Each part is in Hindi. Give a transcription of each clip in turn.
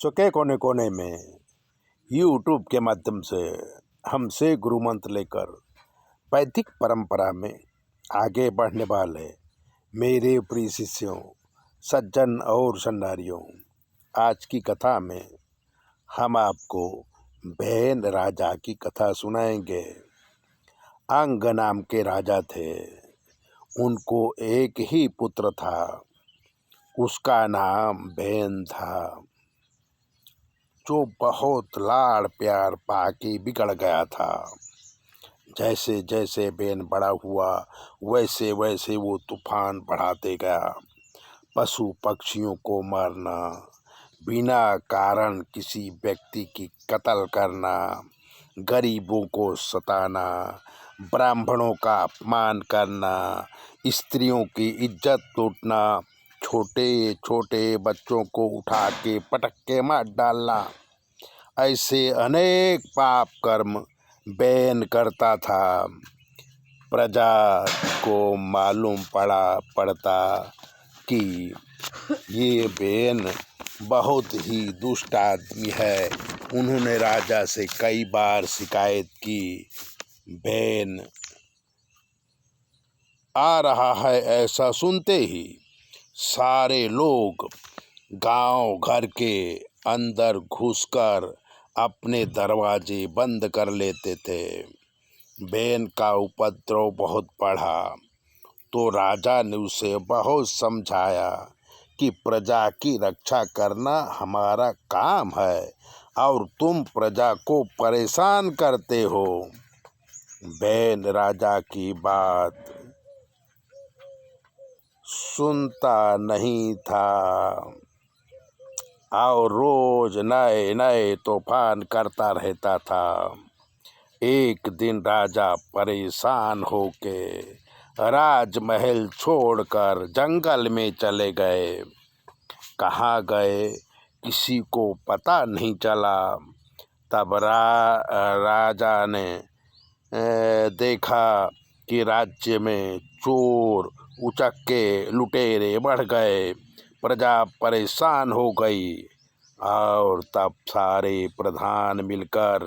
विश्व के कोने कोने में यूट्यूब के माध्यम से हमसे गुरु मंत्र लेकर वैदिक परंपरा में आगे बढ़ने वाले मेरे प्रिय शिष्यों, सज्जन और सन्नारियों, आज की कथा में हम आपको बैन राजा की कथा सुनाएंगे। अंग नाम के राजा थे। उनको एक ही पुत्र था, उसका नाम बैन था, जो बहुत लाड़ प्यार पाके बिगड़ गया था। जैसे जैसे बैन बड़ा हुआ वैसे वैसे वो तूफान बढ़ाते गया। पशु पक्षियों को मारना, बिना कारण किसी व्यक्ति की कत्ल करना, गरीबों को सताना, ब्राह्मणों का अपमान करना, स्त्रियों की इज्जत लूटना, छोटे छोटे बच्चों को उठा के पटक के मार डालना, ऐसे अनेक पाप कर्म बैन करता था। प्रजा को मालूम पड़ता कि ये बैन बहुत ही दुष्ट आदमी है। उन्होंने राजा से कई बार शिकायत की, बैन आ रहा है। ऐसा सुनते ही सारे लोग गांव घर के अंदर घुसकर अपने दरवाजे बंद कर लेते थे। बैन का उपद्रव बहुत बढ़ा तो राजा ने उसे बहुत समझाया कि प्रजा की रक्षा करना हमारा काम है और तुम प्रजा को परेशान करते हो। बैन राजा की बात सुनता नहीं था और रोज नए नए तूफान करता रहता था। एक दिन राजा परेशान होके राजमहल छोड़कर जंगल में चले गए। कहाँ गए किसी को पता नहीं चला। तब राजा ने देखा कि राज्य में चोर उचक्के लुटेरे बढ़ गए, प्रजा परेशान हो गई। और तब सारे प्रधान मिलकर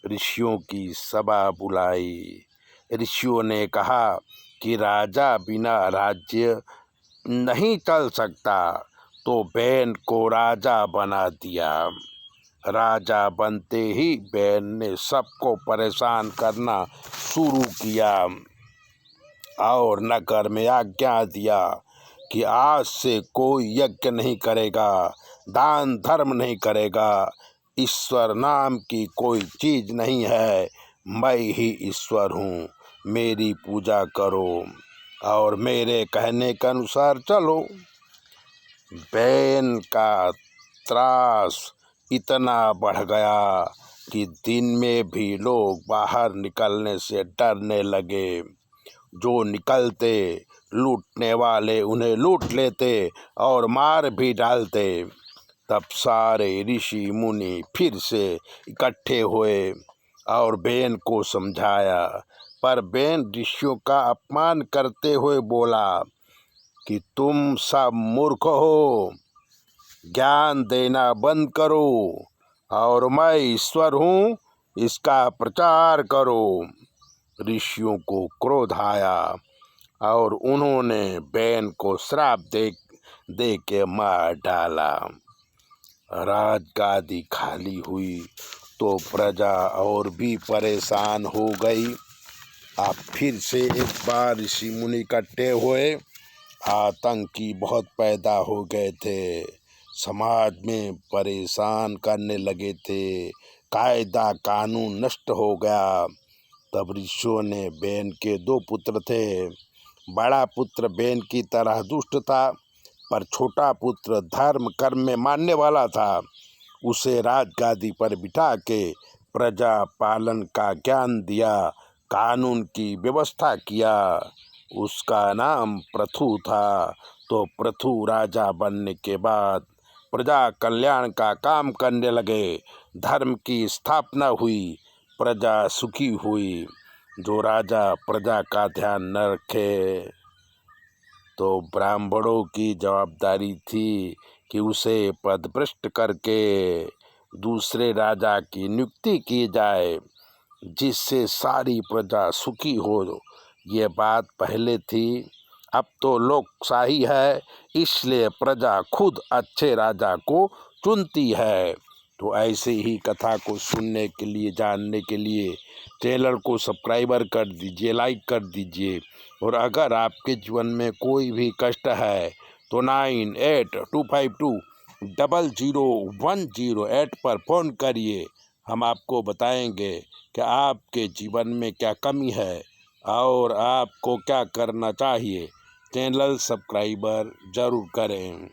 ऋषियों की सभा बुलाई। ऋषियों ने कहा कि राजा बिना राज्य नहीं चल सकता, तो बैन को राजा बना दिया। राजा बनते ही बैन ने सबको परेशान करना शुरू किया और नगर में आज्ञा दिया कि आज से कोई यज्ञ नहीं करेगा, दान धर्म नहीं करेगा, ईश्वर नाम की कोई चीज नहीं है, मैं ही ईश्वर हूँ, मेरी पूजा करो और मेरे कहने के अनुसार चलो। बैन का त्रास इतना बढ़ गया कि दिन में भी लोग बाहर निकलने से डरने लगे। जो निकलते लूटने वाले उन्हें लूट लेते और मार भी डालते। तब सारे ऋषि मुनि फिर से इकट्ठे हुए और बैन को समझाया, पर बैन ऋषियों का अपमान करते हुए बोला कि तुम सब मूर्ख हो, ज्ञान देना बंद करो और मैं ईश्वर हूँ इसका प्रचार करो। ऋषियों को क्रोध आया और उन्होंने बैन को श्राप दे के मार डाला। राजगादी खाली हुई तो प्रजा और भी परेशान हो गई। अब फिर से एक बार ऋषि मुनि इकट्ठे हुए। आतंकी बहुत पैदा हो गए थे, समाज में परेशान करने लगे थे, कायदा कानून नष्ट हो गया। तब ऋषियों ने, बैन के 2 पुत्र थे। बड़ा पुत्र बैन की तरह दुष्ट था, पर छोटा पुत्र धर्म कर्म में मानने वाला था। उसे राजगादी पर बिठा के प्रजा पालन का ज्ञान दिया, कानून की व्यवस्था किया। उसका नाम पृथु था। तो पृथु राजा बनने के बाद प्रजा कल्याण का काम करने लगे, धर्म की स्थापना हुई, प्रजा सुखी हुई। जो राजा प्रजा का ध्यान न रखे तो ब्राह्मणों की जवाबदारी थी कि उसे पदभ्रष्ट करके दूसरे राजा की नियुक्ति की जाए, जिससे सारी प्रजा सुखी हो। ये बात पहले थी, अब तो लोकशाही है, इसलिए प्रजा खुद अच्छे राजा को चुनती है। तो ऐसे ही कथा को सुनने के लिए, जानने के लिए चैनल को सब्सक्राइबर कर दीजिए, लाइक कर दीजिए। और अगर आपके जीवन में कोई भी कष्ट है तो 9825200108 पर फ़ोन करिए। हम आपको बताएंगे कि आपके जीवन में क्या कमी है और आपको क्या करना चाहिए। चैनल सब्सक्राइबर ज़रूर करें।